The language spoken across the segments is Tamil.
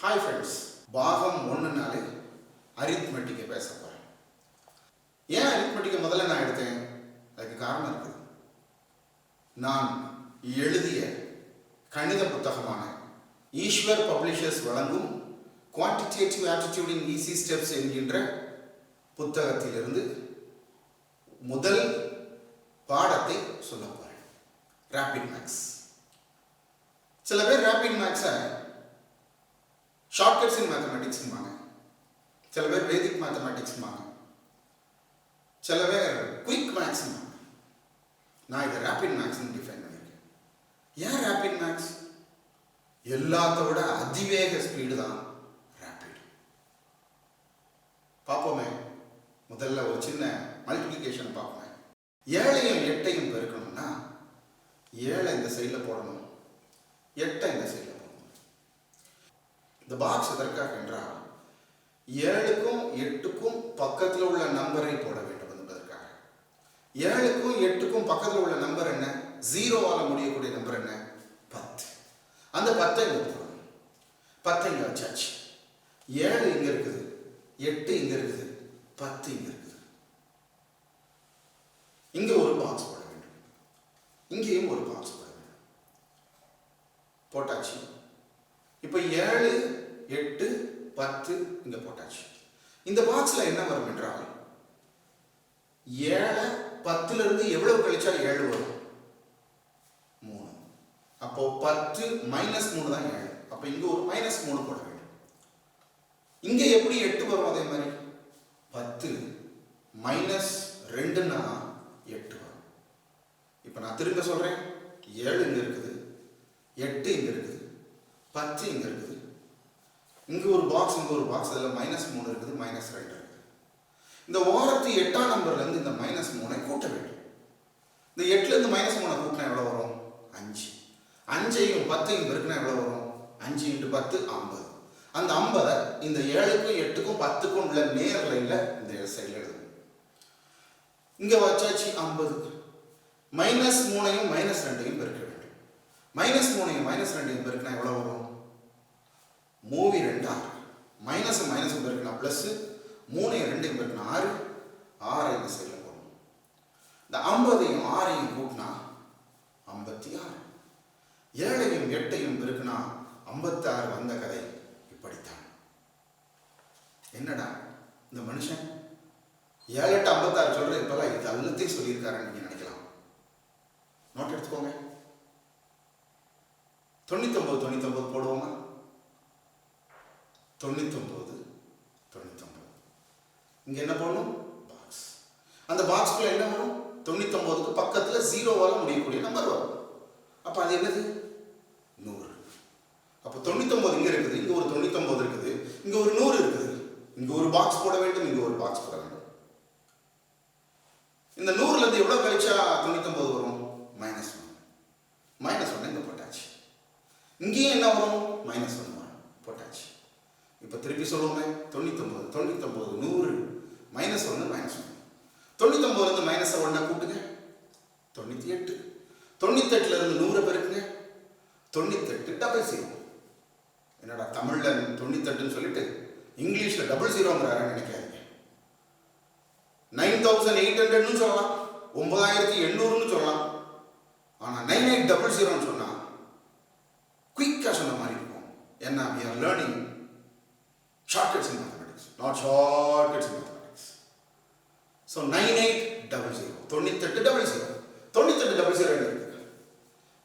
ஹாய் ஃப்ரெண்ட்ஸ், பாகம் ஒன்றுனாலே அரித்மெட்டிக்கை பேச போகிறேன். ஏன் அரித்மெட்டிக்கை முதல்ல நான் எடுத்தேன்? அதுக்கு காரணம் இருக்குது. நான் எழுதிய கணித புத்தகமான ஈஸ்வர் பப்ளிஷர்ஸ் வழங்கும் quantitative aptitude in easy steps என்கின்ற புத்தகத்திலிருந்து முதல் பாடத்தை சொல்ல போகிறேன். Rapid maths. சில பேர் ரேபிட் மேக்ஸை ஷார்ட்கட்ஸ் இன் மேத்தமெட்டிக்ஸ்பாங்க, சில பேர் வேதிக் மேத்தமெட்டிக்ஸ்பாங்க, சில பேர் குயிக் மேக்ஸ்பாங்க. நான் இதை ரேபிட் மேக்ஸ்ன்னு டிஃபைன் பண்ணியிருக்கேன். ஏன் ரேபிட் மேக்ஸ்? எல்லாத்தோட அதிவேக ஸ்பீடு தான் ரேபிட். பார்ப்போமே. முதல்ல ஒரு சின்ன மல்டிப்ளிகேஷன் பார்ப்போமே. 7ஐயும் 8ஐயும் பெருக்கணும்னா 7 இந்த சைடில் போடணும், 8 இந்த சைடில் போடணும். இந்த பாக்ஸ் எதற்காக என்றால் 7க்கும் 8க்கும் பக்கத்தில் உள்ள நம்பரை போட வேண்டும் என்பதற்காக. 7க்கும் 8க்கும் பக்கத்தில் உள்ள நம்பர் என்ன? 0வால் முடியக்கூடிய நம்பர் என்ன? 10. அந்த 10 இங்கே போடணும். 10 இங்கே வச்சாச்சு. 7 இங்கே இருக்குது, 8 இங்கே இருக்குது, 10 இங்கே இருக்குது. இங்கே ஒரு பாக்ஸ் போட வேண்டும், இங்கேயும் ஒரு பாக்ஸ் போட வேண்டும். போட்டாச்சு. இப்போ 7, 8, 10 இங்கே போட்டாச்சு. இந்த பாக்ஸில் என்ன வரும் என்றால் 7 10லிருந்து எவ்வளவு கழிச்சா 7 வரும்? 3. அப்போ 10 -3 தான் 7. அப்போ இங்கே ஒரு -3 போட வேண்டும். இங்கே எப்படி 8 வரும்? அதே மாதிரி 10 -2ன்னா 8 வரும். இப்போ நான் திரும்ப சொல்கிறேன். 7 இங்கே இருக்குது, 8 இங்கே இருக்குது, 10 இங்கே இருக்குது. இங்கே ஒரு பாக்ஸ், இங்கே ஒரு பாக்ஸ். அதில் -3 இருக்குது, -2 இருக்குது. இந்த ஓரத்து 8ஆம் நம்பர்லேருந்து இந்த -3ஐ கூட்ட வேண்டும். இந்த 8லேருந்து -3 கூட்டினா எவ்வளோ வரும்? 5. 5ஐயும் 10ஐயும் பெருக்கினா எவ்வளோ வரும்? 5 × 10 50. அந்த 50 இந்த 7க்கும் 8க்கும் 10க்கும் உள்ள நேர் லைனில் இந்த சைடில் எழுதணும். இங்கே வச்சாச்சு 50. -3ஐயும் -2ஐயும் பெருக்க வேண்டும். -3ஐயும் -2ஐயும் பெருக்கினா எவ்வளோ வரும்? 3 2 6. மைனஸும் மைனஸும் பெருக்கினா ப்ளஸ், 3ஐயும் 2ஐயும் பெருக்கினா 6. 6 இந்த சைடில் போடணும். இந்த 50ஐயும் 6ஐயும் கூட்டினா 56. 7ஐயும் 8ஐயும் பெருக்கினா 56 வந்த கதை இப்படித்தான். என்னடா இந்த மனுஷன் 7 8 56 சொல்ற, இப்பெல்லாம் இது எல்லாத்தையும் சொல்லியிருக்காருன்னு நீங்க நினைக்கலாம். நோட் எடுத்துக்கோங்க. 99 99 போடுவோமா? 99 99. இங்க என்ன போடணும்? பாக்ஸ். அந்த பாக்ஸ்க்குள்ள என்ன வரும்? 99க்கு பக்கத்துல 0வால முடியக்கூடிய நம்பர் வரும். அப்ப அது என்னது? 100. அப்ப 99 இங்க இருக்குது, இங்க ஒரு 99 இருக்குது, இங்க ஒரு 100 இருக்குது. இங்க ஒரு பாக்ஸ் போட வேண்டும், இங்க ஒரு பாக்ஸ் போட வேண்டும். இந்த 100ல இருந்து எவ்வளவு கழிச்சா 99 வரும்? -1. -1 இங்க போட்டாச்சு. இங்கேயும் என்ன வரும்? -1 வரும். போட்டாச்சு. இப்போ திருப்பி சொல்லுவோமே. 99 99 100 -1 -1. 99லேருந்து -1 கூட்டுங்க, 98. 98லேருந்து 100 பெருக்குங்க, 98 00. என்னடா தமிழ்ல 98ன்னு சொல்லிட்டு இங்கிலீஷ்ல 00ங்கிறாரு நினைக்காதீங்க. 9800ன்னு சொல்லலாம், 9800ன்னு சொல்லலாம். ஆனா 9800ன்னு சொன்னா குயிக்கா சொன்ன மாதிரி இருக்கும். ஏன்னா we are learning shortcuts in mathematics, not shortcuts in mathematics. So 9800 9800 9800 இருக்கு.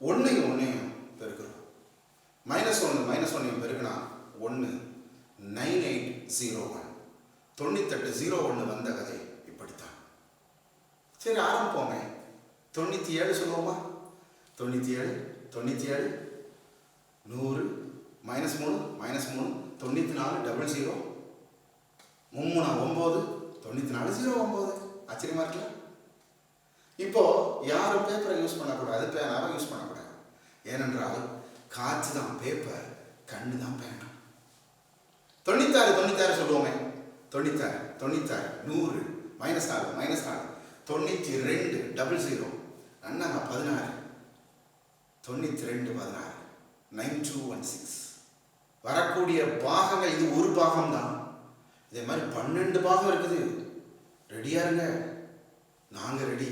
1ஐயும் 1ஐயும் பெருக்கிறோம். -1 -1ஐயும் பெருக்கினா 1 9801. 9801 வந்த கதை இப்படித்தான். சரி, ஆரம்பிப்போமே. 97 சொல்லுவோமா? 97 97 100 -3 -3 94 00 3 9 94 09. ஆச்சரியமா இருக்குல்ல? இப்போ யாரும் பேப்பரை யூஸ் பண்ணக்கூடாது, பேனாவை யூஸ் பண்ணக்கூடாது. ஏனென்றால் காற்று தான் பேப்பர், கண்ணு தான் பேனா. 96 96 சொல்லுவோமே. 96 96 100 -6 -4 92 00 அண்ணா 16 92 16 9216. வரக்கூடிய பாகங்கள் இது ஒரு பாகம் தான். இதே மாதிரி 12 பாகம் இருக்குது. ரெடியா இருங்க, நாங்கள் ரெடி.